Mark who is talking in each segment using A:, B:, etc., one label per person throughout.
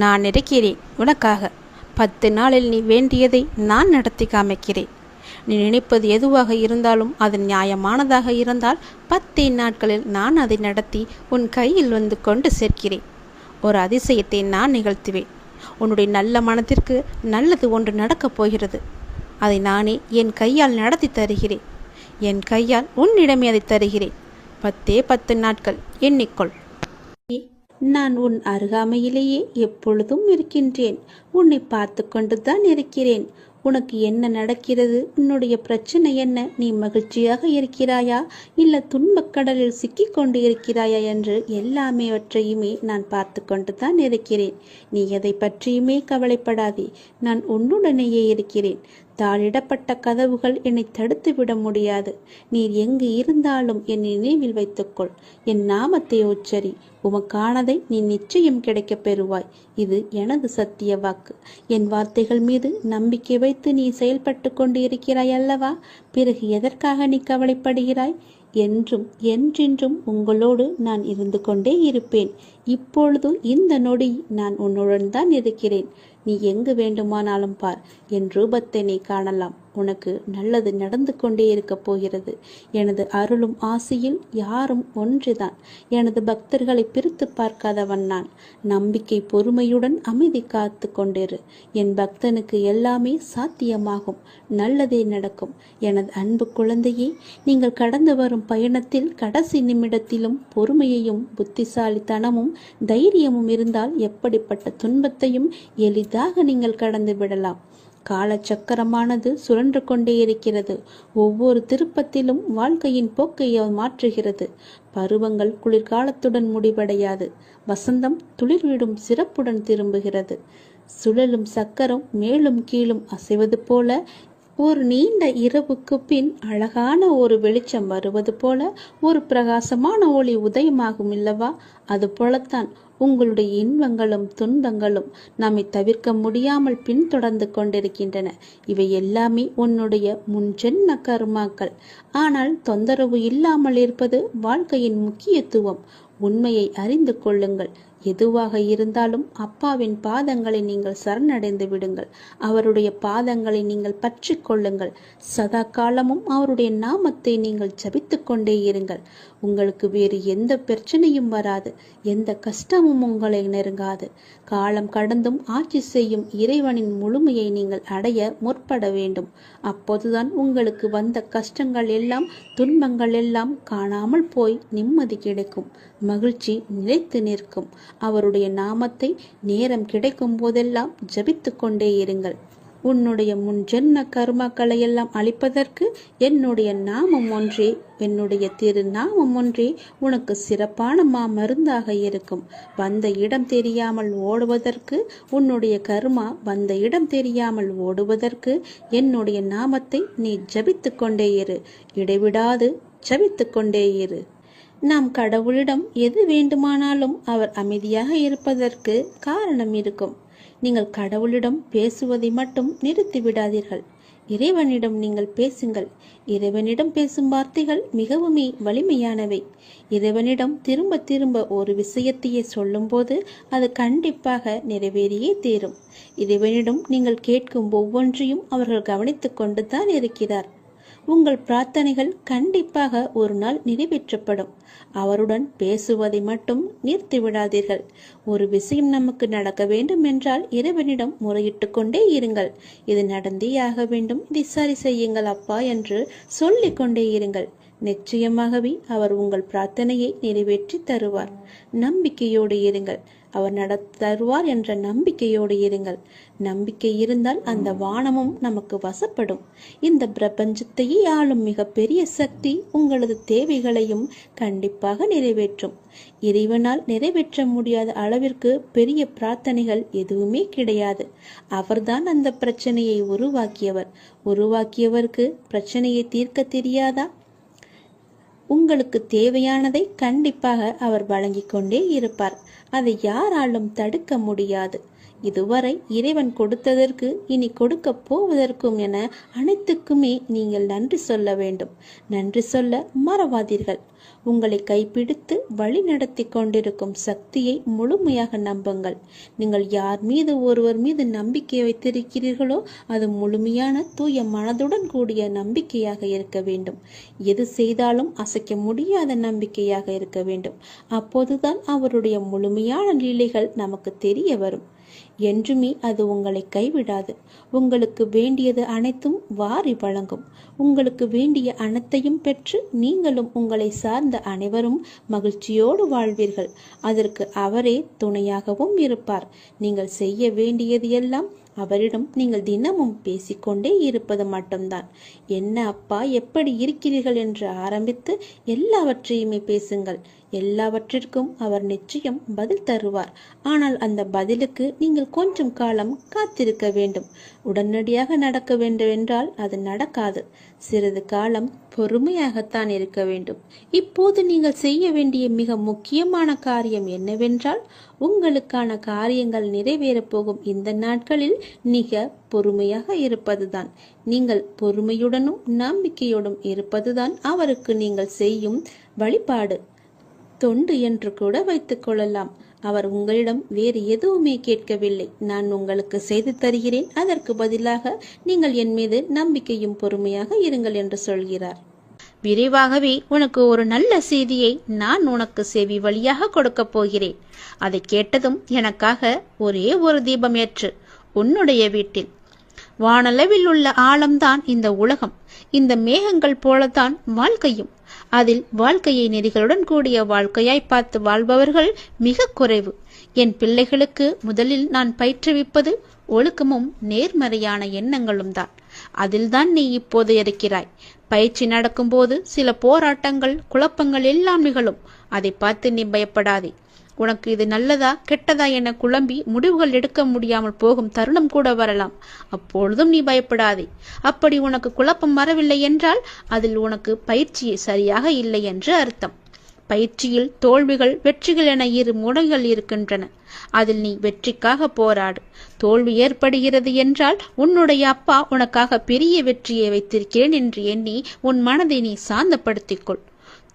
A: நான் இருக்கிறேன் உனக்காக. 10 நாளில் நீ வேண்டியதை நான் நடத்தி காமிக்கிறேன். நீ நினைப்பது எதுவாக இருந்தாலும் அது நியாயமானதாக இருந்தால் 10 நாட்களில் நான் அதை நடத்தி உன் கையில் வந்து கொண்டு சேர்க்கிறேன். ஒரு அதிசயத்தை நான் நிகழ்த்துவேன். உன்னுடைய நல்ல மனத்திற்கு நல்லது ஒன்று நடக்கப் போகிறது. அதை நானே என் கையால் நடத்தி தருகிறேன். என் கையால் உன்னிடமே அதை தருகிறேன். 10 நாட்கள் எண்ணிக்கொள். நான் உன் அருகாமையிலேயே எப்பொழுதும் இருக்கின்றேன். உன்னை பார்த்து கொண்டுதான் இருக்கிறேன். உனக்கு என்ன நடக்கிறது? உன்னுடைய பிரச்சனை என்ன? நீ மகிழ்ச்சியாக இருக்கிறாயா இல்லை துன்பக்கடலில் சிக்கி கொண்டு இருக்கிறாயா என்று எல்லாமேவற்றையுமே நான் பார்த்து கொண்டுதான் இருக்கிறேன். நீ எதை பற்றியுமே கவலைப்படாதே. நான் உன்னுடனேயே இருக்கிறேன். தாளிடப்பட்ட கதவுகள் என்னை தடுத்து விட முடியாது. நீர் எங்கு இருந்தாலும் என் நினைவில் வைத்துக்கொள். என் நாமத்தை உச்சரி. உமக்கானதை நீ நிச்சயம் கிடைக்கப் பெறுவாய். இது எனது சத்திய வாக்கு. என் வார்த்தைகள் மீது நம்பிக்கை வைத்து நீ செயல்பட்டு கொண்டு இருக்கிறாய் அல்லவா? பிறகு எதற்காக நீ கவலைப்படுகிறாய்? என்றும் என்றென்றும் உங்களோடு நான் இருந்து கொண்டே இருப்பேன். இப்பொழுது இந்த நொடி நான் உன்னுடன் தான் இருக்கிறேன். நீ எங்கு வேண்டுமானாலும் பார். என் ரூபத்தை நீ காணலாம். உனக்கு நல்லது நடந்து கொண்டே இருக்கப் போகிறது. எனது அருளும் ஆசையில் யாரும் ஒன்றுதான். எனது பக்தர்களை பிரித்து பார்க்காதவன் நான். நம்பிக்கை பொறுமையுடன் அமைதி காத்து கொண்டிரு. என் பக்தனுக்கு எல்லாமே சாத்தியமாகும். நல்லதே நடக்கும். எனது அன்பு குழந்தையே, நீங்கள் கடந்து வரும் பயணத்தில் கடைசி நிமிடத்திலும் பொறுமையையும் புத்திசாலித்தனமும் தைரியமும் இருந்தால் எப்படிப்பட்ட துன்பத்தையும் எளிதாக நீங்கள் கடந்து விடலாம். காலச்சக்கரமானது சுழன்று கொண்டே இருக்கிறது. ஒவ்வொரு திருப்பத்திலும் வாழ்க்கையின் போக்கை மாற்றுகிறது. பருவங்கள் குளிர்காலத்துடன் முடிவடையாது. வசந்தம் துளிர்விடும் சிறப்புடன் திரும்புகிறது. சுழலும் சக்கரம் மேலும் கீழும் அசைவது போல ஒரு நீண்ட இரவுக்கு பின் அழகான ஒரு வெளிச்சம் வருவது போல ஒரு பிரகாசமான ஒளி உதயமாகும் இல்லவா? அது போலத்தான் உங்களுடைய இன்பங்களும் துன்பங்களும் நம்மை தவிர்க்க முடியாமல் பின்தொடர்ந்து கொண்டிருக்கின்றன. இவை எல்லாமே உன்னுடைய முன்ஜென்ம கர்மாக்கள். ஆனால் தொந்தரவு இல்லாமல் இருப்பது வாழ்க்கையின் முக்கியத்துவம். உண்மையை அறிந்து கொள்ளுங்கள். எதுவாக இருந்தாலும் அப்பாவின் பாதங்களை நீங்கள் சரணடைந்து விடுங்கள். அவருடைய பாதங்களை நீங்கள் பற்றி கொள்ளுங்கள். சதா காலமும் அவருடைய நாமத்தை நீங்கள் ஜபித்து கொண்டே இருங்கள். உங்களுக்கு வேறு எந்த பிரச்சனையும் வராது. எந்த கஷ்டமும் உங்களை நெருங்காது. காலம் கடந்தும் ஆட்சி செய்யும் இறைவனின் முழுமையை நீங்கள் அடைய முற்பட வேண்டும். அப்போதுதான் உங்களுக்கு வந்த கஷ்டங்கள் எல்லாம் துன்பங்கள் எல்லாம் காணாமல் போய் நிம்மதி கிடைக்கும். மகிழ்ச்சி நிலைத்து நிற்கும். அவருடைய நாமத்தை நேரம் கிடைக்கும் போதெல்லாம் ஜபித்து கொண்டே இருங்கள். உன்னுடைய முன் ஜென்ம கர்மாக்களை எல்லாம் அழிப்பதற்கு என்னுடைய நாமம் ஒன்றே, என்னுடைய திரு நாமம் ஒன்றே உனக்கு சிறப்பான மருந்தாக இருக்கும். வந்த இடம் தெரியாமல் ஓடுவதற்கு, உன்னுடைய கர்மா வந்த இடம் தெரியாமல் ஓடுவதற்கு என்னுடைய நாமத்தை நீ ஜபித்து கொண்டே இரு. இடைவிடாது ஜபித்து கொண்டே இரு. நாம் கடவுளிடம் எது வேண்டுமானாலும் அவர் அமைதியாக இருப்பதற்கு காரணம் இருக்கும். நீங்கள் கடவுளிடம் பேசுவதை மட்டும் நிறுத்தி விடாதீர்கள். இறைவனிடம் நீங்கள் பேசுங்கள். இறைவனிடம் பேசும் வார்த்தைகள் மிகவுமே வலிமையானவை. இறைவனிடம் திரும்ப திரும்ப ஒரு விஷயத்தையே சொல்லும்போது அது கண்டிப்பாக நிறைவேறியே தீரும். இறைவனிடம் நீங்கள் கேட்கும் ஒவ்வொன்றையும் அவர்கள் கவனித்து கொண்டு தான் இருக்கிறார். உங்கள் பிரார்த்தனைகள் கண்டிப்பாக ஒரு நாள் நிறைவேற்றப்படும். அவருடன் பேசுவதை மட்டும் நிறுத்தி விடாதீர்கள். ஒரு விஷயம் நமக்கு நடக்க வேண்டும் என்றால் இறைவனிடம் முறையிட்டு கொண்டே இருங்கள். இது நடந்தே ஆக வேண்டும், இதை சரி செய்யுங்கள் அப்பா என்று சொல்லிக் கொண்டே இருங்கள். நிச்சயமாகவே அவர் உங்கள் பிரார்த்தனையை நிறைவேற்றி தருவார். நம்பிக்கையோடு இருங்கள். அவர் தருவார் என்ற நம்பிக்கையோடு இருங்கள். நம்பிக்கை இருந்தால் அந்த வானமும் நமக்கு வசப்படும். இந்த பிரபஞ்சத்தையே ஆளும் மிகப்பெரிய சக்தி உங்களது தேவைகளையும் கண்டிப்பாக நிறைவேற்றும். இறைவனால் நிறைவேற்ற முடியாத அளவிற்கு பெரிய பிரார்த்தனைகள் எதுவுமே கிடையாது. அவர்தான் அந்த பிரச்சனையை உருவாக்கியவர். உருவாக்கியவருக்கு பிரச்சனையை தீர்க்க தெரியாதா? உங்களுக்கு தேவையானதை கண்டிப்பாக அவர் வழங்கி கொண்டே இருப்பார். அதை யாராலும் தடுக்க முடியாது. இதுவரை இறைவன் கொடுத்ததற்கு இனி கொடுக்க போவதற்கும் என அனைத்துக்குமே நீங்கள் நன்றி சொல்ல வேண்டும். நன்றி சொல்ல மறவாதீர்கள். உங்களை கைப்பிடித்து வழி நடத்தி கொண்டிருக்கும் சக்தியை முழுமையாக நம்புங்கள். நீங்கள் யார் மீது ஒருவர் மீது நம்பிக்கை வைத்திருக்கிறீர்களோ அது முழுமையான தூய மனதுடன் கூடிய நம்பிக்கையாக இருக்க வேண்டும். எது செய்தாலும் அசைக்க முடியாத நம்பிக்கையாக இருக்க வேண்டும். அப்போதுதான் அவருடைய முழுமையான லீலைகள் நமக்கு தெரிய வரும். என்றுமே அது உங்களை கைவிடாது. உங்களுக்கு வேண்டியது அனைத்தும் வாரி வழங்கும். உங்களுக்கு வேண்டிய அனைத்தையும் பெற்று நீங்களும் உங்களை சார்ந்த அனைவரும் மகிழ்ச்சியோடு வாழ்வீர்கள். அதற்கு அவரே துணையாகவும் இருப்பார். நீங்கள் செய்ய வேண்டியது எல்லாம் அவரிடம் நீங்கள் தினமும் பேசிக்கொண்டே இருப்பது மட்டும்தான். என்ன அப்பா, எப்படி இருக்கிறீர்கள் என்று ஆரம்பித்து எல்லாவற்றையுமே பேசுங்கள். எல்லாவற்றிற்கும் அவர் நிச்சயம் பதில் தருவார். ஆனால் அந்த பதிலுக்கு நீங்கள் கொஞ்சம் காலம் காத்திருக்க வேண்டும். உடனடியாக நடக்க வேண்டும் என்றால் அது நடக்காது. சிறிது காலம் பொறுமையாகத்தான் இருக்க வேண்டும். இப்போது நீங்கள் செய்ய வேண்டிய மிக முக்கியமான காரியம் என்னவென்றால், உங்களுக்கான காரியங்கள் நிறைவேறப் போகும் இந்த நாட்களில் மிக பொறுமையாக இருப்பதுதான். நீங்கள் பொறுமையுடனும் நம்பிக்கையோடும் இருப்பதுதான் அவருக்கு நீங்கள் செய்யும் வழிபாடு, தொண்டு என்று கூட வைத்துக் கொள்ளலாம். அவர் உங்களிடம் வேறு எதுவுமே கேட்கவில்லை. நான் உங்களுக்கு செய்து தருகிறேன், அதற்கு பதிலாக நீங்கள் என் மீது நம்பிக்கையும் பொறுமையாக இருங்கள் என்று சொல்கிறார். விரைவாகவே உனக்கு ஒரு நல்ல செய்தியை நான் உனக்கு செவி வழியாக கொடுக்க போகிறேன். அதை கேட்டதும் எனக்காக ஒரே ஒரு தீபம் ஏற்று உன்னுடைய வீட்டில். வானளவில் உள்ள ஆழம்தான் இந்த உலகம். இந்த மேகங்கள் போலத்தான் வாழ்க்கையும். அதில் வாழ்க்கையை நெறிகளுடன் கூடிய வாழ்க்கையாய் பார்த்து வாழ்பவர்கள் மிக குறைவு. என் பிள்ளைகளுக்கு முதலில் நான் பயிற்றுவிப்பது ஒழுக்கமும் நேர்மறையான எண்ணங்களும் தான். அதில்தான் நீ இப்போது இருக்கிறாய். பயிற்சி நடக்கும்போது சில போராட்டங்கள், குழப்பங்கள் எல்லாம் நிகழும். அதை பார்த்து நீ பயப்படாதே. உனக்கு இது நல்லதா கெட்டதா என குழம்பி முடிவுகள் எடுக்க முடியாமல் போகும் தருணம் கூட வரலாம். அப்பொழுதும் நீ பயப்படாதே. அப்படி உனக்கு குழப்பம் வரவில்லை என்றால் அதில் உனக்கு பயிற்சி சரியாக இல்லை என்று அர்த்தம். பயிற்சியில் தோல்விகள் வெற்றிகள் என இரு முனைகள் இருக்கின்றன. அதில் நீ வெற்றிக்காக போராடு. தோல்வி ஏற்படுகிறது என்றால் உன்னுடைய அப்பா உனக்காக பெரிய வெற்றியை வைத்திருக்கிறேன் என்று எண்ணி உன் மனதை நீ சாந்தப்படுத்திக்கொள்.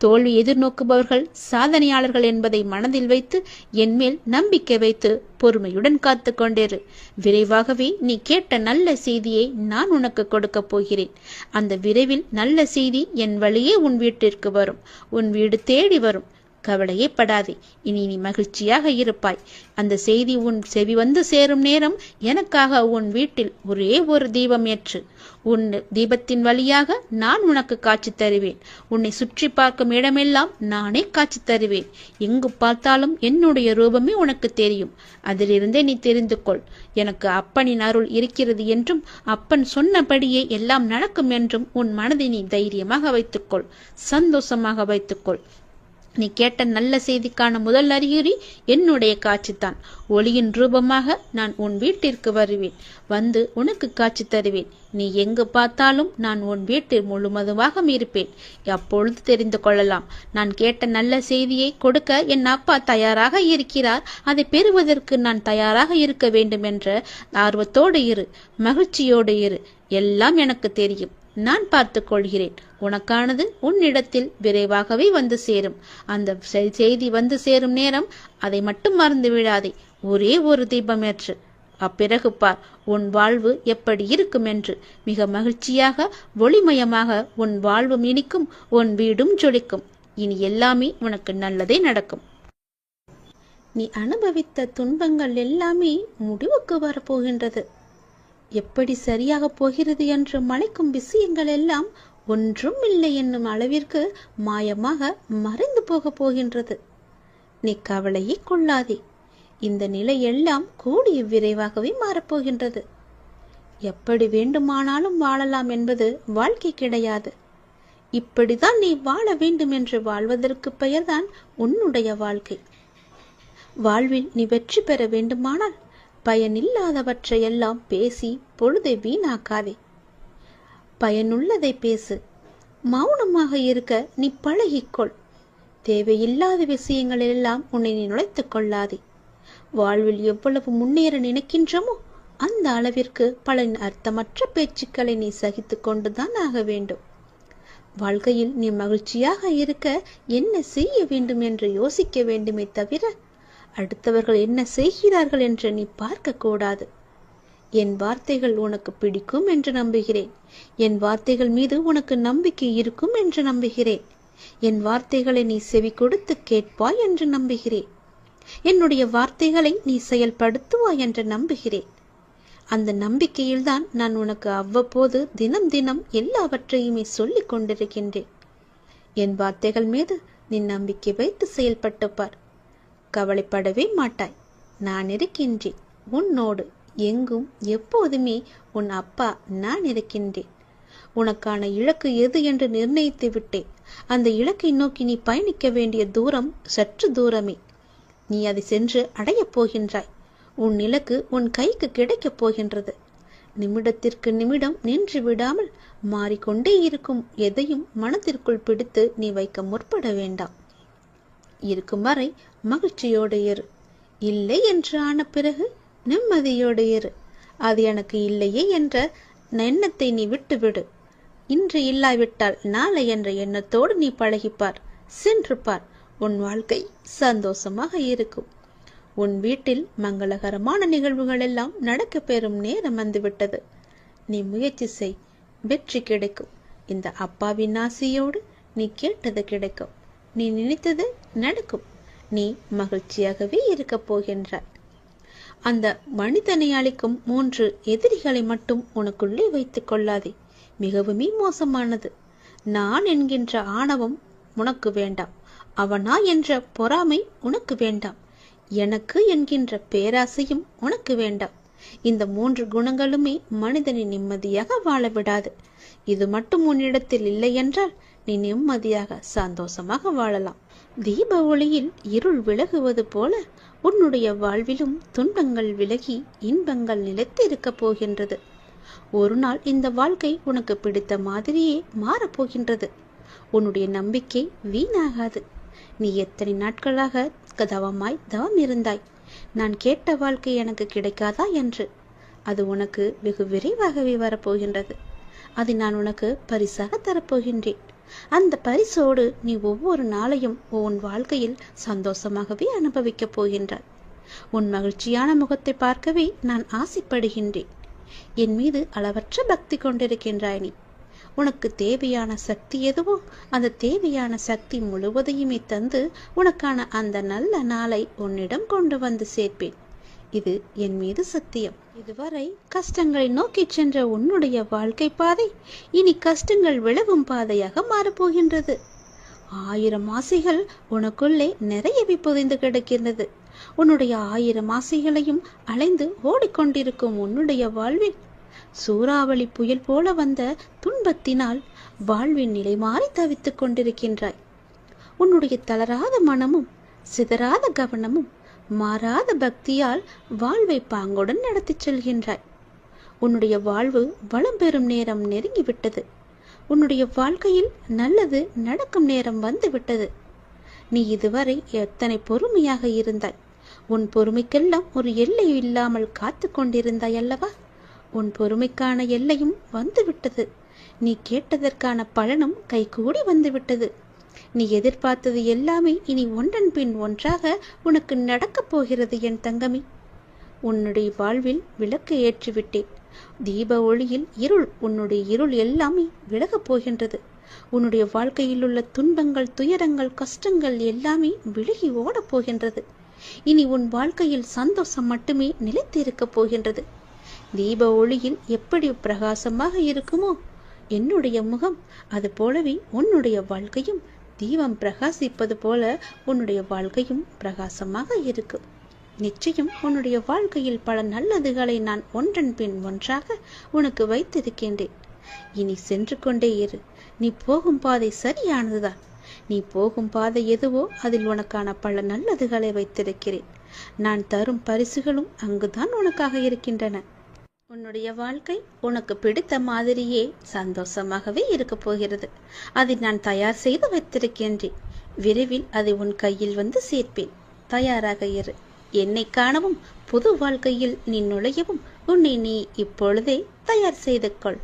A: தோல்வி எதிர்நோக்குபவர்கள் சாதனையாளர்கள் என்பதை மனதில் வைத்து என்மேல் நம்பிக்கை வைத்து பொறுமையுடன் காத்து கொண்டிரு. விரைவாகவே நீ கேட்ட நல்ல செய்தியை நான் உனக்கு கொடுக்க போகிறேன். அந்த விரைவில் நல்ல செய்தி என் வழியே உன் வீட்டிற்கு வரும். உன் வீடு தேடி வரும். கவலையே படாதே. இனி நீ மகிழ்ச்சியாக இருப்பாய். அந்த செய்தி உன் செவி வந்து சேரும் நேரம் எனக்காக உன் வீட்டில் ஒரே ஒரு தீபம் ஏற்று. உன் தீபத்தின் வழியாக நான் உனக்கு காட்சி தருவேன். உன்னை சுற்றி பார்க்கும் இடமெல்லாம் நானே காட்சி தருவேன். எங்கு பார்த்தாலும் என்னுடைய ரூபமே உனக்கு தெரியும். அதிலிருந்தே நீ தெரிந்து கொள். எனக்கு அப்பனின் அருள் இருக்கிறது என்றும் அப்பன் சொன்னபடியே எல்லாம் நடக்கும் என்றும் உன் மனதை நீ தைரியமாக வைத்துக்கொள். சந்தோஷமாக வைத்துக்கொள். நீ கேட்ட நல்ல செய்திக்கான முதல் அறிகுறி என்னுடைய காட்சித்தான். ஒளியின் ரூபமாக நான் உன் வீட்டிற்கு வருவேன். வந்து உனக்கு காட்சி தருவேன். நீ எங்கு பார்த்தாலும் நான் உன் வீட்டில் முழுவதுமாக இருப்பேன். அப்பொழுது தெரிந்து கொள்ளலாம். நான் கேட்ட நல்ல செய்தியை கொடுக்க என் அப்பா தயாராக இருக்கிறார். அதை பெறுவதற்கு நான் தயாராக இருக்க வேண்டும் என்ற ஆர்வத்தோடு இரு. மகிழ்ச்சியோடு இரு. எல்லாம் எனக்கு தெரியும். நான் பார்த்துக் கொள்கிறேன். உனக்கானது உன்னிடத்தில் விரைவாகவே வந்து சேரும். அந்த செய்தி வந்து சேரும் நேரம் அதை மட்டும் மறந்து விடாதே. ஒரே ஒரு தீபம் ஏற்று. அப்பிறகு பார் உன் வாழ்வு எப்படி இருக்கும் என்று. மிக மகிழ்ச்சியாக ஒளிமயமாக உன் வாழ்வும் இனிக்கும், உன் வீடும் ஜொலிக்கும். இனி எல்லாமே உனக்கு நல்லதே நடக்கும். நீ அனுபவித்த துன்பங்கள் எல்லாமே முடிவுக்கு வரப்போகின்றது. எப்படி சரியாக போகிறது என்று மலைக்கும் விஷயங்கள் எல்லாம் ஒன்றும் இல்லை என்னும் அளவிற்கு மாயமாக மறைந்து போக போகின்றது. நீ கவலையை கொள்ளாதே. இந்த நிலை எல்லாம் கூடிய விரைவாகவே மாறப்போகின்றது. எப்படி வேண்டுமானாலும் வாழலாம் என்பது வாழ்க்கை கிடையாது. இப்படிதான் நீ வாழ வேண்டும் என்று வாழ்வதற்கு பெயர்தான் உன்னுடைய வாழ்க்கை. வாழ்வில் நீ வெற்றி பெற வேண்டுமானால் பயனில்லாதவற்றையெல்லாம் பேசி பொழுதை வீணாக்காதே. பயனுள்ளதை பேசு. மௌனமாக இருக்க நீ பழகிக்கொள். தேவையில்லாத விஷயங்களெல்லாம் உன்னை நீ நுழைத்துக் கொள்ளாதே. வாழ்வில் எவ்வளவு முன்னேற நினைக்கின்றமோ அந்த அளவிற்கு பல அர்த்தமற்ற பேச்சுக்களை நீ சகித்து கொண்டுதான் ஆக வேண்டும். வாழ்க்கையில் நீ மகிழ்ச்சியாக இருக்க என்ன செய்ய வேண்டும் என்று யோசிக்க வேண்டுமே தவிர அடுத்தவர்கள் என்ன செய்கிறார்கள் என்று நீ பார்க்க கூடாது. என் வார்த்தைகள் உனக்கு பிடிக்கும் என்று நம்புகிறேன். என் வார்த்தைகள் மீது உனக்கு நம்பிக்கை இருக்கும் என்று நம்புகிறேன். என் வார்த்தைகளை நீ செவி கொடுத்து கேட்பாய் என்று நம்புகிறேன். என்னுடைய வார்த்தைகளை நீ செயல்படுத்துவாய் என்று நம்புகிறேன். அந்த நம்பிக்கையில்தான் நான் உனக்கு அவ்வப்போது தினம் தினம் எல்லாவற்றையுமே சொல்லிக் கொண்டிருக்கின்றேன். என் வார்த்தைகள் மீது நீ நம்பிக்கை வைத்து செயல்பட்டு பார். கவலைப்படவே மாட்டாய். நான் இருக்கின்றேன் உன்னோடு. எங்கும் எப்போதுமே உன் அப்பா நான் இருக்கின்றேன். உனக்கான இலக்கு எது என்று நிர்ணயித்து விட்டேன். அந்த இலக்கை நோக்கி நீ பயணிக்க வேண்டிய தூரம் சற்று தூரமே. நீ அதை சென்று அடையப் போகின்றாய். உன் இலக்கு உன் கைக்கு கிடைக்கப் போகின்றது. நிமிடத்திற்கு நிமிடம் நின்று விடாமல் மாறிக்கொண்டே இருக்கும் எதையும் மனதிற்குள் பிடித்து நீ வைக்க முற்பட வேண்டாம். இருக்கும் வரை மகிழ்ச்சியோடு இரு. இல்லை என்று ஆன பிறகு நிம்மதியோடு இரு. அது எனக்கு இல்லையே என்ற எண்ணத்தை நீ விட்டுவிடு. இன்று இல்லாவிட்டால் நாளை என்ற எண்ணத்தோடு நீ பழகிப்பார். சென்று பார். உன் வாழ்க்கை சந்தோஷமாக இருக்கும். உன் வீட்டில் மங்களகரமான நிகழ்வுகள் எல்லாம் நடக்க பெறும் நேரம் வந்துவிட்டது. நீ முயற்சி செய். வெற்றி கிடைக்கும். இந்த அப்பாவின் ஆசையோடு நீ கேட்டது கிடைக்கும். நீ நினைத்தது நடக்கும். நீ மகிழ்ச்சியாகவே இருக்கப் போகின்றாய். அந்த மனிதனை அளிக்கும் 3 எதிரிகளை மட்டும் உனக்குள்ளே வைத்துக் கொள்ளாதே. மிகவுமே மோசமானது. நான் என்கின்ற ஆணவம் உனக்கு வேண்டாம். அவனா என்ற பொறாமை உனக்கு வேண்டாம். எனக்கு என்கின்ற பேராசையும் உனக்கு வேண்டாம். இந்த 3 குணங்களுமே மனிதனை நிம்மதியாக வாழ விடாது. இது மட்டும் உன்னிடத்தில் இல்லை என்றால் நீ நிம்மதியாக சந்தோஷமாக வாழலாம். தீப ஒளியில் இருள் விலகுவது போல உன்னுடைய வாழ்விலும் துன்பங்கள் விலகி இன்பங்கள் நிலைத்து இருக்க போகின்றது. ஒரு நாள் இந்த வாழ்க்கை உனக்கு பிடித்த மாதிரியே மாறப்போகின்றது. உன்னுடைய நம்பிக்கை வீணாகாது. நீ எத்தனை நாட்களாக தவம் இருந்தாய். நான் கேட்ட வாழ்க்கை எனக்கு கிடைக்காதா என்று. அது உனக்கு வெகு விரைவாகவே வரப்போகின்றது. அதை நான் உனக்கு பரிசாக தரப்போகின்றேன். அந்த பரிசோடு நீ ஒவ்வொரு நாளையும் உன் வாழ்க்கையில் சந்தோஷமாகவே அனுபவிக்கப் போகின்றாய். உன் மகிழ்ச்சியான முகத்தை பார்க்கவே நான் ஆசைப்படுகின்றேன். என் மீது அளவற்ற பக்தி கொண்டிருக்கின்றாய் நீ. உனக்கு தேவையான சக்தி எதுவோ அந்த தேவையான சக்தி முழுவதையுமே தந்து உனக்கான அந்த நல்ல நாளை உன்னிடம் கொண்டு வந்து சேர்ப்பேன். இது என் மீது சத்தியம். இதுவரை கஷ்டங்களை நோக்கி சென்ற உன்னுடைய வாழ்க்கை பாதை இனி கஷ்டங்கள் விலகும் பாதையாக மாறப்போகின்றது. 1000 ஆசைகள் உனக்குள்ளே நிறையவே புதைந்து கிடக்கின்றது. உன்னுடைய 1000 ஆசைகளையும் அலைந்து ஓடிக்கொண்டிருக்கும் உன்னுடைய வாழ்வில் சூறாவளி புயல் போல வந்த துன்பத்தினால் வாழ்வின் நிலை மாறி தவித்துக் கொண்டிருக்கின்றாய். உன்னுடைய தளராத மனமும் சிதறாத கவனமும் மாறாத பக்தியால் வாழ்வை பாங்குடன் நடத்தி செல்கின்றாய். உன்னுடைய வாழ்வு வளம் பெறும் நேரம் நெருங்கிவிட்டது. உன்னுடைய வாழ்க்கையில் நல்லது நடக்கும் நேரம் வந்துவிட்டது. நீ இதுவரை எத்தனை பொறுமையாக இருந்தாய். உன் பொறுமைக்கெல்லாம் ஒரு எல்லை இல்லாமல் காத்து கொண்டிருந்தாய் அல்லவா? உன் பொறுமைக்கான எல்லையும் வந்துவிட்டது. நீ கேட்டதற்கான பலனும் கைகூடி வந்துவிட்டது. நீ எதிர்பார்த்தது எல்லாமே இனி ஒன்றன் பின் ஒன்றாக உனக்கு நடக்கப் போகிறது என் தங்கமி. உன்னுடைய வாழ்வில் விளக்கு ஏற்றிவிட்டேன். தீப ஒளியில் உன்னுடைய இருள் எல்லாமே விலகப் போகின்றது. உன்னுடைய வாழ்க்கையில் உள்ள துன்பங்கள், துயரங்கள், கஷ்டங்கள் எல்லாமே விலகி ஓடப் போகின்றது. இனி உன் வாழ்க்கையில் சந்தோஷம் மட்டுமே நிலைத்து இருக்கப் போகின்றது. தீப ஒளியில் எப்படி பிரகாசமாக இருக்குமோ என்னுடைய முகம், அது போலவே உன்னுடைய வாழ்க்கையும் தீபம் பிரகாசிப்பது போல உன்னுடைய வாழ்க்கையும் பிரகாசமாக இருக்கும். நிச்சயம் உன்னுடைய வாழ்க்கையில் பல நல்லதுகளை நான் ஒன்றன் பின் ஒன்றாக உனக்கு வைத்திருக்கின்றேன். இனி சென்று கொண்டே இரு. நீ போகும் பாதை சரியானதுதான். நீ போகும் பாதை எதுவோ அதில் உனக்கான பல நல்லதுகளை வைத்திருக்கிறேன். நான் தரும் பரிசுகளும் அங்குதான் உனக்காக இருக்கின்றன. உன்னுடைய வாழ்க்கை உனக்கு பிடித்த மாதிரியே சந்தோஷமாகவே இருக்க போகிறது. அதை நான் தயார் செய்து வைத்திருக்கின்றேன். விரைவில் அதை உன் கையில் வந்து சேர்ப்பேன். தயாராக இரு. என்னை காணவும் புது வாழ்க்கையில் நீ நுழையவும் உன்னை நீ இப்பொழுதே தயார் செய்து கொள்.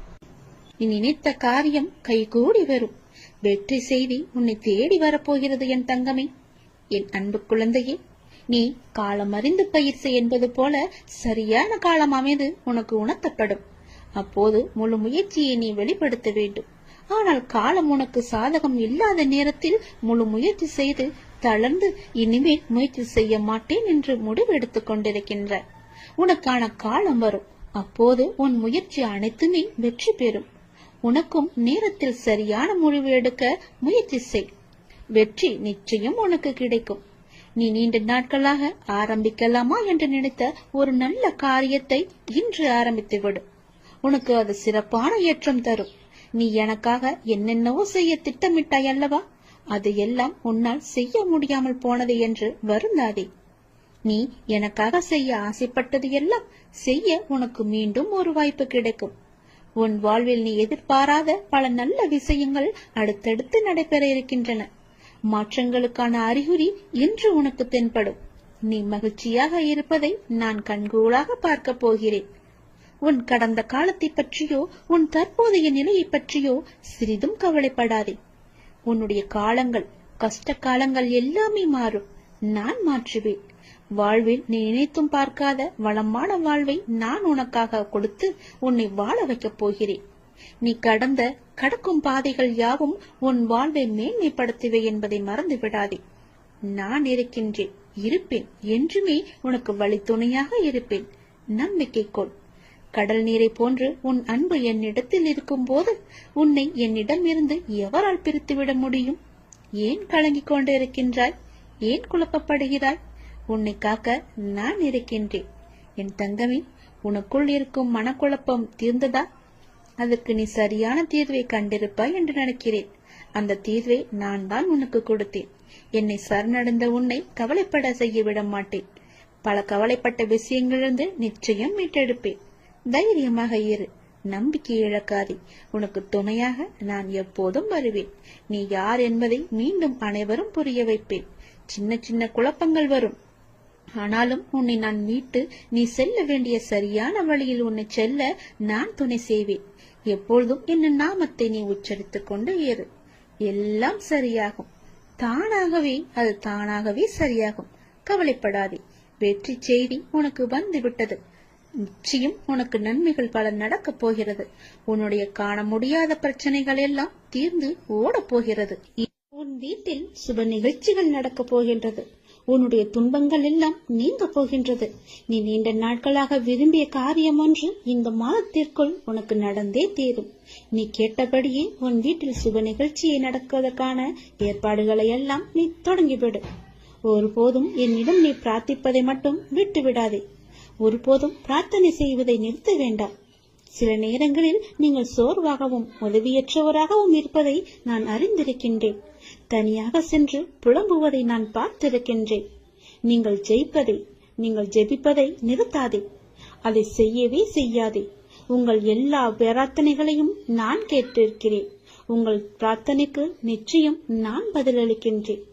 A: நீ நினைத்த காரியம் கைகூடி வரும். வெற்றி செய்தி உன்னை தேடி வரப்போகிறது என் தங்கமே. என் அன்பு குழந்தையே, நீ காலம் அறிந்து பயிர் செய் என்பது போல சரியான காலம் அமைந்து உனக்கு உணர்த்தப்படும். அப்போது முழு முயற்சியை நீ வெளிப்படுத்த வேண்டும். ஆனால் காலம் உனக்கு சாதகம் இல்லாத நேரத்தில் முழு முயற்சி செய்து தளர்ந்து இனிமேல் முயற்சி செய்ய மாட்டேன் என்று முடிவெடுத்துக் கொண்டிருக்கின்றாய். உனக்கான காலம் வரும். அப்போது உன் முயற்சி அனைத்துமே வெற்றி பெறும். உனக்கும் நேரத்தில் சரியான முடிவு எடுக்க முயற்சி செய். வெற்றி நிச்சயம் உனக்கு கிடைக்கும். நீ நீண்ட நாட்களாக ஆரம்பிக்கலாமா என்று நினைத்த ஒரு நல்ல காரியத்தை இன்று ஆரம்பித்து விடு. உனக்கு அது சிறப்பான ஏற்றம் தரும். நீ எனக்காக என்னென்னவோ செய்ய திட்டமிட்டாய் அல்லவா? அது எல்லாம் உன்னால் செய்ய முடியாமல் போனது என்று வருந்தாதே. நீ எனக்காக செய்ய ஆசைப்பட்டது எல்லாம் செய்ய உனக்கு மீண்டும் ஒரு வாய்ப்பு கிடைக்கும். உன் வாழ்வில் நீ எதிர்பாராத பல நல்ல விஷயங்கள் அடுத்தடுத்து நடைபெற இருக்கின்றன. மாற்றங்களுக்கான அறிகுறி இன்று உனக்கு தென்படும். நீ மகிழ்ச்சியாக இருப்பதை நான் கண்கூடாக பார்க்க போகிறேன். உன் கடந்த காலத்தை பற்றியோ உன் தற்போதைய நிலையை பற்றியோ சிறிதும் கவலைப்படாதே. உன்னுடைய காலங்கள், கஷ்ட காலங்கள் எல்லாமே மாறும். நான் மாற்றுவேன். வாழ்வில் நீ நினைத்தும் பார்க்காத வளமான வாழ்வை நான் உனக்காக கொடுத்து உன்னை வாழ வைக்கப் போகிறேன். நீ கடக்கும் பாதைகள் யாவும் உன் வாழ்வை மேன்மைப்படுத்துவே என்பதை மறந்து விடாதே. நான் இருக்கின்றேன், இருப்பேன், என்றுமே உனக்கு வழி துணையாக இருப்பேன். நம்பிக்கை கொள். கடல் நீரை போன்று உன் அன்பு என்னிடத்தில் இருக்கும் போது உன்னை என்னிடம் இருந்து எவரால் பிரித்துவிட முடியும்? ஏன் கலங்கிக் கொண்டு இருக்கின்றாய்? ஏன் குழப்பப்படுகிறாய்? உன்னை காக்க நான் இருக்கின்றேன். என் தங்கமே, உனக்குள் இருக்கும் மனக்குழப்பம் தீர்ந்ததா? அதற்கு நீ சரியான தீர்வை கண்டிருப்பாய் என்று நினைக்கிறேன். அந்த தீர்வை நான் தான் உனக்கு கொடுத்தேன். என்னை சரணடைந்த உன்னை கவலைப்பட செய்ய விட மாட்டேன். பல கவலைப்பட்ட விஷயங்களிலிருந்து நிச்சயம் மீட்டெடுப்பேன். தைரியமாக இரு. நம்பிக்கை இழக்காதே. உனக்கு துணையாக நான் எப்போதும் வருவேன். நீ யார் என்பதை மீண்டும் அனைவரும் புரிய வைப்பேன். சின்ன சின்ன குழப்பங்கள் வரும். ஆனாலும் உன்னை நான் மீட்டு நீ செல்ல வேண்டிய சரியான வழியில் உன்னை செல்ல நான் துணை செய்வேன். எப்பொழுதும் என் நாமத்தை நீ உச்சரித்துக் கொண்டு ஏறு. எல்லாம் சரியாகும். அது தானாகவே சரியாகும். கவலைப்படாதே. வெற்றி செய்தி உனக்கு வந்து விட்டது. நிச்சயம் உனக்கு நன்மைகள் பல நடக்கப் போகிறது. உன்னுடைய காண முடியாத பிரச்சனைகள் எல்லாம் தீர்ந்து ஓடப் போகிறது. உன் வீட்டில் சுப நிகழ்ச்சிகள் நடக்கப் போகின்றது. உன்னுடைய துன்பங்கள் எல்லாம் நீங்க போகின்றது. நீ நீண்ட நாட்களாக விரும்பிய காரியம் ஒன்று இந்த மாதத்திற்குள் உனக்கு நடந்தே தீரும். நீ கேட்டபடியே உன் வீட்டில் சுப நிகழ்ச்சியை நடக்குவதற்கான ஏற்பாடுகளை எல்லாம் நீ தொடங்கிவிடு. ஒருபோதும் என்னிடம் நீ பிரார்த்திப்பதை மட்டும் விட்டு விடாதே. ஒருபோதும் பிரார்த்தனை செய்வதை நிறுத்த வேண்டாம். சில நேரங்களில் நீங்கள் சோர்வாகவும் உதவியற்றவராகவும் இருப்பதை நான் அறிந்திருக்கின்றேன். தனியாக சென்று புலம்புவதை நான் பார்த்திருக்கின்றேன். நீங்கள் ஜெபிப்பதை நிறுத்தாதே. அதை செய்யவே செய்யாதே. உங்கள் எல்லா பிரார்த்தனைகளையும் நான் கேட்டிருக்கிறேன். உங்கள் பிரார்த்தனைக்கு நிச்சயம் நான் பதிலளிக்கின்றேன்.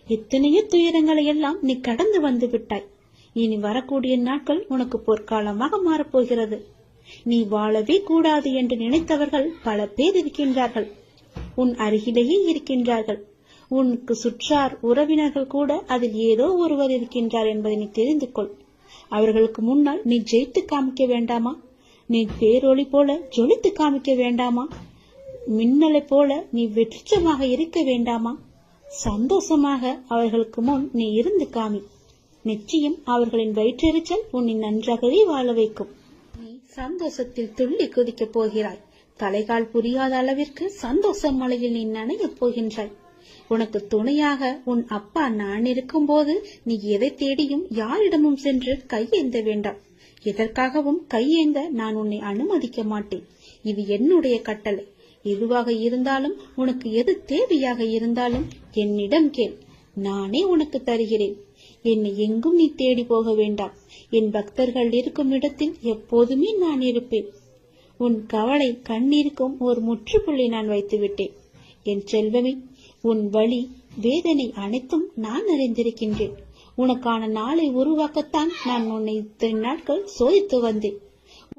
A: எத்தனையோ துயரங்களை எல்லாம் நீ கடந்து வந்து விட்டாய். இனி வரக்கூடிய நாட்கள் உனக்கு பொற்காலமாக மாறப்போகிறது. நீ வாழவே கூடாது என்று நினைத்தவர்கள் பல பேர் இருக்கின்றார்கள். உன் அருகிலேயே இருக்கின்றார்கள். உனக்கு சுற்றார் உறவினர்கள் கூட அதில் ஏதோ ஒருவர் இருக்கின்றார் என்பதை நீ தெரிந்து கொள். அவர்களுக்கு முன்னால் நீ ஜெயித்து காமிக்க வேண்டாமா? நீ பேரொளி போல ஜொலித்து காமிக்க வேண்டாமா? மின்னலை போல நீ வெற்றிச்சமாக இருக்க வேண்டாமா? சந்தோஷமாக அவர்களுக்கு முன் நீ இருந்து காமி. நிச்சயம் அவர்களின் வயிற்றெரிச்சல் உன்னை நன்றாகவே வாழ வைக்கும். நீ சந்தோஷத்தில் துள்ளி குதிக்கப் போகிறாய். தலைகால் புரியாத அளவிற்கு சந்தோஷ மலையில் நீ நனையப் போகின்றாய். உனக்கு துணையாக உன் அப்பா நான் இருக்கும் போது நீ எதை தேடியும் யாரிடமும் சென்று கையேந்த வேண்டாம். எதற்காகவும் கையேந்த நான் உன்னை அனுமதிக்க மாட்டேன். இது என்னுடைய கட்டளை. எதுவாக இருந்தாலும் உனக்கு எது தேவையாக இருந்தாலும் என்னிடம் கேள். நானே உனக்கு தருகிறேன். என்னை எங்கும் நீ தேடி போக வேண்டாம். என் பக்தர்கள் இருக்கும் இடத்தில் எப்போதுமே நான் இருப்பேன். உன் கவலை கண்ணீருக்கும் ஒரு முற்றுப்புள்ளி நான் வைத்து விட்டேன். என் செல்வமே, உன் வலி வேதனை அனைத்தும் நான் அறிந்திருக்கின்றேன். உனக்கான நாளை உருவாக்கத்தான் நான் உன்னை இத்தனை நாட்கள் சோதித்து வந்தேன்.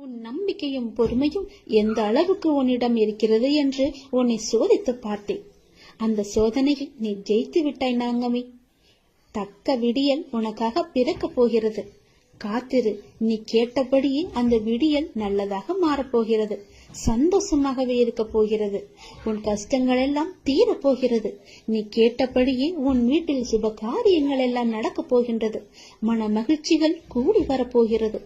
A: உன் நம்பிக்கையும் பொறுமையும் எந்த அளவுக்கு உன்னிடம் இருக்கிறது என்று உன்னை சோதித்து பார்த்தேன். அந்த சோதனையில் நீ ஜெயித்து விட்டாய் நாங்கமே. தக்க விடியல் உனக்காக பிறக்கப் போகிறது. காத்திரு. நீ கேட்டபடியே அந்த விடியல் நல்லதாக மாறப்போகிறது. சந்தோஷமாகவே இருக்க போகிறது. உன் கஷ்டங்கள் எல்லாம் தீரப் போகிறது. நீ கேட்டபடியே உன் வீட்டில் சுப காரியங்கள் எல்லாம் நடக்கப் போகின்றது. மன மகிழ்ச்சிகள் கூடி வரப்போகிறது.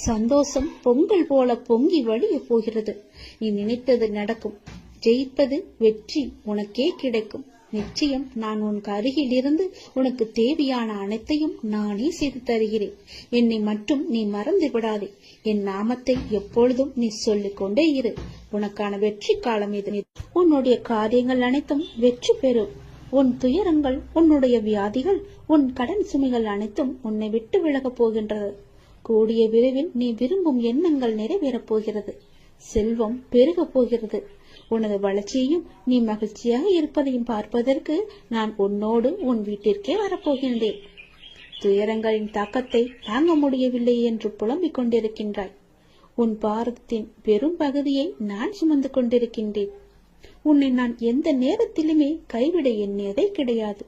A: சந்தோஷம் பொங்கல் போல பொங்கி வழிய போகிறது. நீ நினைத்தது நடக்கும். ஜெயிப்பது வெற்றி உனக்கே கிடைக்கும். நிச்சயம் நான் உனக்கு அருகில் இருந்து உனக்கு தேவையான அனைத்தையும் நானே செய்து தருகிறேன். என்னை மட்டும் நீ மறந்து விடாதே. என் நாமத்தை எப்பொழுதும் நீ சொல்லிக் கொண்டே இரு. உனக்கான வெற்றி காலம் இது. உன்னுடைய காரியங்கள் அனைத்தும் வெற்றி பெறும். உன் துயரங்கள், உன்னுடைய வியாதிகள், உன் கடன் சுமைகள் அனைத்தும் உன்னை விட்டு விலகப் போகின்றது. கூடிய விரைவில் நீ விரும்பும் எண்ணங்கள் நிறைவேறப் போகிறது. செல்வம் பெருகப் போகிறது. உனது வளர்ச்சியையும் நீ மகிழ்ச்சியாக இருப்பதையும் பார்ப்பதற்கு நான் உன்னோடு உன் வீட்டிற்கே வரப்போகின்றேன். துயரங்களின் தாக்கத்தை தாங்க முடியவில்லை என்று புலம்பிக் கொண்டிருக்கின்றாய். உன் பாரதத்தின் பெரும் பகுதியை நான் சுமந்து கொண்டிருக்கின்றேன். உன்னை நான் எந்த நேரத்திலுமே கைவிட எண்ணியதே கிடையாது.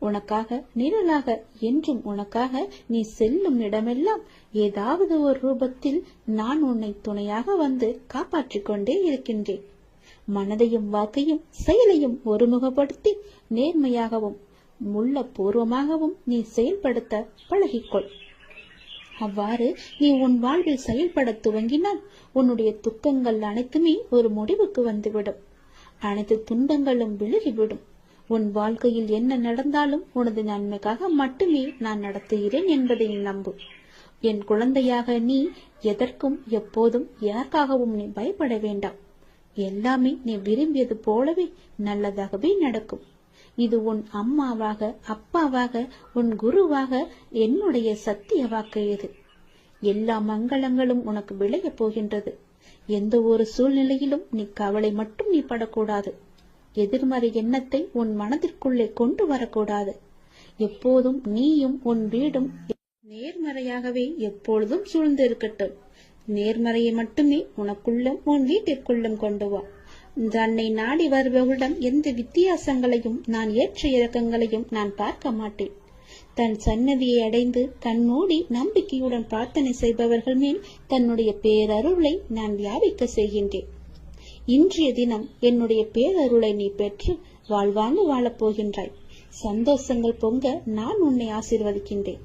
A: உனக்காக நிழலாக, என்றும் உனக்காக நீ செல்லும் இடமெல்லாம் ஏதாவது ஒரு ரூபத்தில் நான் உன்னை துணையாக வந்து காப்பாற்றிக் கொண்டே இருக்கின்றேன். மனதையும் வாக்கையும் செயலையும் ஒருமுகப்படுத்தி நேர்மையாகவும் முள்ள பூர்வமாகவும் நீ செயல்படுத்த பழகிக்கொள். அவ்வாறு நீ உன் வாழ்வில் செயல்பட துவங்கினால் உன்னுடைய துக்கங்கள் அனைத்துமே ஒரு முடிவுக்கு வந்துவிடும். அனைத்து துன்பங்களும் விலகிவிடும். உன் வாழ்க்கையில் என்ன நடந்தாலும் உனது நன்மைக்காக மட்டுமே நான் நடத்துகிறேன் என்பதை நம்பு. என் குழந்தையாக நீ எதற்கும் எப்போதும் யாருக்காகவும் நீ பயப்பட வேண்டாம். எல்லாமே நீ விரும்பியது போலவே நல்லதாகவே நடக்கும். இது உன் அம்மாவாக, அப்பாவாக, உன் குருவாக என்னுடைய சத்திய வாக்கு. இது எல்லா மங்களங்களும் உனக்கு விளைய போகின்றது. எந்த ஒரு சூழ்நிலையிலும் நீ கவலை மட்டும் நீ படக்கூடாது. எதிர்மறை எண்ணத்தை உன் மனதிற்குள்ளே கொண்டு வரக்கூடாது. எப்போதும் நீயும் உன் வீடும் நேர்மறையாகவே எப்பொழுதும் சூழ்ந்து இருக்கட்டும். நேர்மறையை மட்டுமே உனக்குள்ளும் உன் வீட்டிற்குள்ளும் கொண்டு வா. தன்னை நாடி வருபவர்களிடம் எந்த வித்தியாசங்களையும் நான் ஏற்ற இறக்கங்களையும் நான் பார்க்க மாட்டேன். தன் சன்னதியை அடைந்து கண்மூடி நம்பிக்கையுடன் பிரார்த்தனை செய்பவர்கள் மேல் தன்னுடைய பேரருளை நான் வியாபிக்க செய்கின்றேன். இன்றைய தினம் என்னுடைய பேரருளை நீ பெற்று வாழ்வாங்கு வாழப் போகின்றாய். சந்தோஷங்கள் பொங்க நான் உன்னை ஆசீர்வதிக்கின்றேன்.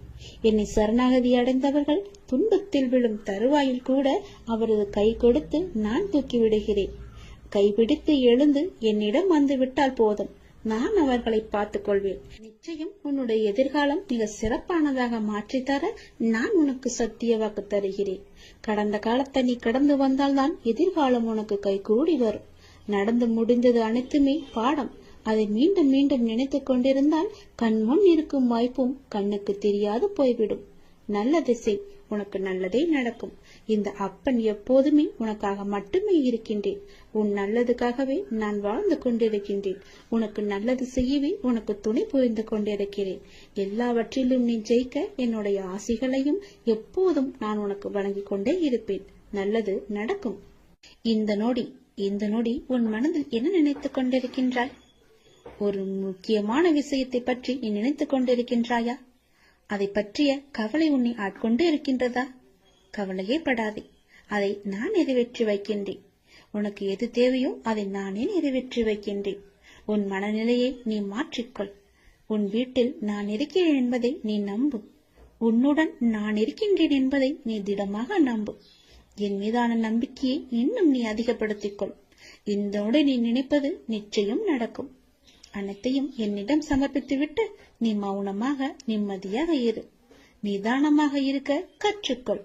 A: என்னை சரணாகதி அடைந்தவர்கள் துன்பத்தில் விழும் தருவாயில் கூட அவரது கை கொடுத்து நான் தூக்கி விடுகிறேன். கைபிடித்து எழுந்து என்னிடம் வந்து விட்டால் போதும், நான் அவர்களை பார்த்துக் கொள்வேன். நிச்சயம் உன்னுடைய எதிர்காலம் மிக சிறப்பானதாக மாற்றித்தர நான் உனக்கு சத்திய வாக்கு தருகிறேன். கடந்த காலத்தை நீ கடந்து வந்தால்தான் எதிர்காலம் உனக்கு கை கூடி வரும். நடந்து முடிந்தது அனைத்துமே பாடம். அதை மீண்டும் மீண்டும் நினைத்துக் கொண்டிருந்தால் கண்முன் இருக்கும் வாய்ப்பும் கண்ணுக்கு தெரியாது போய்விடும். நல்ல திசை, உனக்கு நல்லதே நடக்கும். இந்த அப்பன் எப்போதுமே உனக்காக மட்டுமே இருக்கின்றேன். உன் நல்லதுக்காகவே நான் வாழ்ந்து கொண்டிருக்கின்றேன். உனக்கு நல்லது செய்யவே உனக்கு துணை புரிந்து கொண்டிருக்கிறேன். எல்லாவற்றிலும் நீ ஜெயிக்க என்னுடைய ஆசைகளையும் எப்போதும் நான் உனக்கு வழங்கிக் கொண்டே இருப்பேன். நல்லது நடக்கும். இந்த நொடி உன் மனதில் என்ன நினைத்துக் கொண்டிருக்கின்றாய்? ஒரு முக்கியமான விஷயத்தை பற்றி நீ நினைத்துக் கொண்டிருக்கின்றாயா? அதை பற்றிய கவலை உன்னை ஆட்கொண்டு இருக்கின்றதா? கவலையே படாதே. அதை நான் நிறைவேற்றி வைக்கின்றேன். உனக்கு எது தேவையோ அதை நானே நிறைவேற்றி வைக்கின்றேன். உன் மனநிலையை நீ மாற்றிக்கொள். உன் வீட்டில் நான் இருக்கிறேன் என்பதை நீ நம்பு. உன்னுடன் நான் இருக்கின்றேன் என்பதை நீ திடமாக நம்பு. என் மீதான நம்பிக்கையை இன்னும் நீ அதிகப்படுத்திக் கொள். இதோடு நீ நினைப்பது நிச்சயம் நடக்கும். அனைத்தையும் என்னிடம் சமர்ப்பித்துவிட்டு நீ மௌனமாக நிம்மதியாக இரு. நிதானமாக இருக்க கற்றுக்கொள்.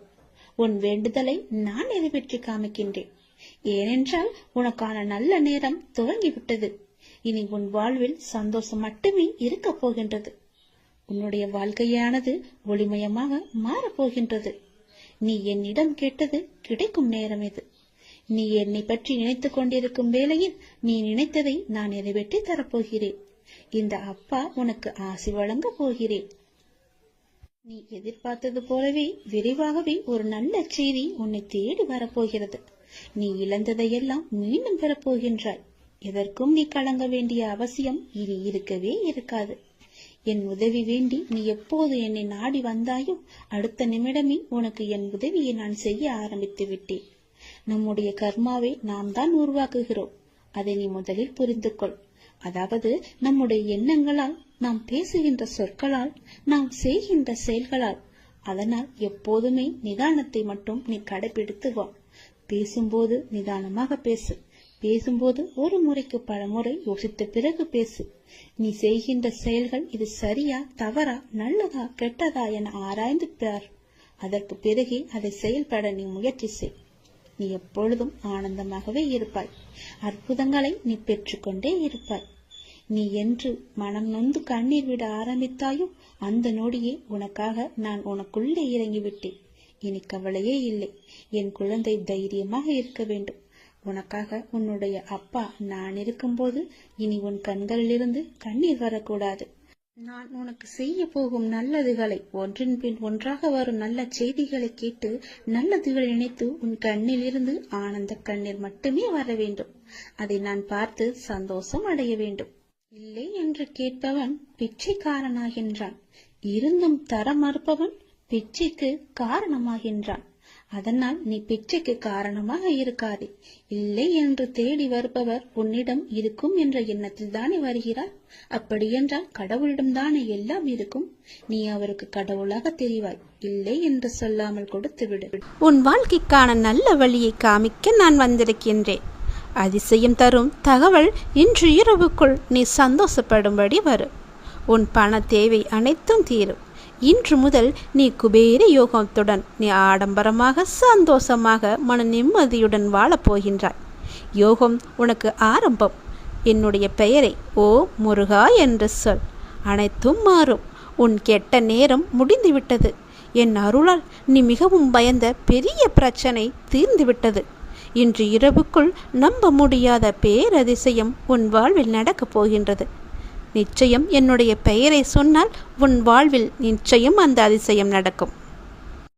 A: உன் வேண்டுதலை நான் நிறைவேற்றி காமிக்கின்றேன். ஏனென்றால் உனக்கான நல்ல நேரம் துவங்கிவிட்டது. இனி உன் வாழ்வில் சந்தோஷம் மட்டுமே இருக்க போகின்றது. உன்னுடைய வாழ்க்கையானது ஒளிமயமாக மாறப்போகின்றது. நீ என்னிடம் கேட்டது கிடைக்கும் நேரம் இது. நீ என்னை பற்றி நினைத்துக் கொண்டிருக்கும் வேளையில் நீ நினைத்ததை நான் நிறைவேற்றி தரப்போகிறேன். இந்த அப்பா உனக்கு ஆசி வழங்க போகிறேன். நீ எதிர்பார்த்தது போலவே விரைவாகவே ஒரு நல்ல செய்தி உன்னை தேடி வரப்போகிறது. நீ இழந்ததையெல்லாம் மீண்டும் பெறப்போகின்றாய். எதற்கும் நீ கலங்க வேண்டிய அவசியம் இனி இருக்கவே இருக்காது. என் உதவி வேண்டி நீ எப்போது என்னை நாடி வந்தாயோ அடுத்த நிமிடமே உனக்கு என் உதவியை நான் செய்ய ஆரம்பித்து விட்டேன். நம்முடைய கர்மாவை நாம் தான் உருவாக்குகிறோம். அதை நீ முதலில் புரிந்து கொள். அதாவது நம்முடைய எண்ணங்களால், நாம் பேசுகின்ற சொற்களால், நாம் செய்கின்ற செயல்களால். அதனால் எப்போதுமே நிதானத்தை மட்டும் நீ கடைபிடித்து வா. பேசும்போது நிதானமாக பேசு. பேசும்போது ஒரு முறைக்கு பல முறை யோசித்த பிறகு பேசு. நீ செய்கின்ற செயல்கள் இது சரியா தவறா நல்லதா கெட்டதா என ஆராய்ந்து பார். அதற்கு பிறகே அதை செயல்பட நீ முயற்சி செய். நீ எப்பொழுதும் ஆனந்தமாகவே இருப்பாய். அற்புதங்களை நீ பெற்றுக்கொண்டே இருப்பாய். நீ என்று மனம் நொந்து கண்ணீர் விட ஆரம்பித்தாயோ அந்த நொடியே உனக்காக நான் உனக்குள்ளே இறங்கிவிட்டேன். இனி கவலையே இல்லை. என் குழந்தை தைரியமாக இருக்க வேண்டும். உனக்காக உன்னுடைய அப்பா நான் இருக்கும்போது இனி உன் கண்களிலிருந்து கண்ணீர் வரக்கூடாது. நான் உனக்கு செய்ய போகும் நல்லதுகளை, ஒன்றின் பின் ஒன்றாக வரும் நல்ல செய்திகளை கேட்டு நல்லதுகளை நினைத்து உன் கண்ணில் இருந்து ஆனந்த கண்ணீர் மட்டுமே வர வேண்டும். அதை நான் பார்த்து சந்தோஷம் அடைய வேண்டும். இல்லை என்று கேட்பவன் பிச்சைக்காரனாகின்றான். இருந்தும் தர மறுப்பவன் பிச்சைக்கு காரணமாகின்றான். அதனால் நீ பிச்சைக்கு காரணமாக இருக்காதே. இல்லை என்று தேடி வருபவர் உன்னிடம் இருக்கும் என்ற எண்ணத்தில் தானே வருகிறார். அப்படியென்றால் கடவுளிடம் தானே எல்லாம் இருக்கும். நீ அவருக்கு கடவுளாக தெரிவாய். இல்லை என்று சொல்லாமல் கொடுத்து விடு. உன் வாழ்க்கைக்கான நல்ல வழியை காமிக்க நான் வந்திருக்கின்றேன். அதிசயம் தரும் தகவல் இன்று இரவுக்குள் நீ சந்தோஷப்படும்படி வரும். உன் பண தேவை அனைத்தும் தீரும். இன்று முதல் நீ குபேர யோகத்துடன் நீ ஆடம்பரமாக சந்தோஷமாக மன நிம்மதியுடன் வாழப்போகின்றாய். யோகம் உனக்கு ஆரம்பம். என்னுடைய பெயரை ஓ முருகா என்று சொல். அனைத்தும் மாறும். உன் கெட்ட நேரம் முடிந்துவிட்டது. என் அருளால் நீ மிகவும் பயந்த பெரிய பிரச்சனை தீர்ந்துவிட்டது. இன்று இரவுக்குள் நம்ப முடியாத பேரதிசயம் உன் வாழ்வில் நடக்கப் போகின்றது. நிச்சயம் என்னுடைய பெயரை சொன்னால் உன் வாழ்வில் நிச்சயம் அந்த அதிசயம் நடக்கும்.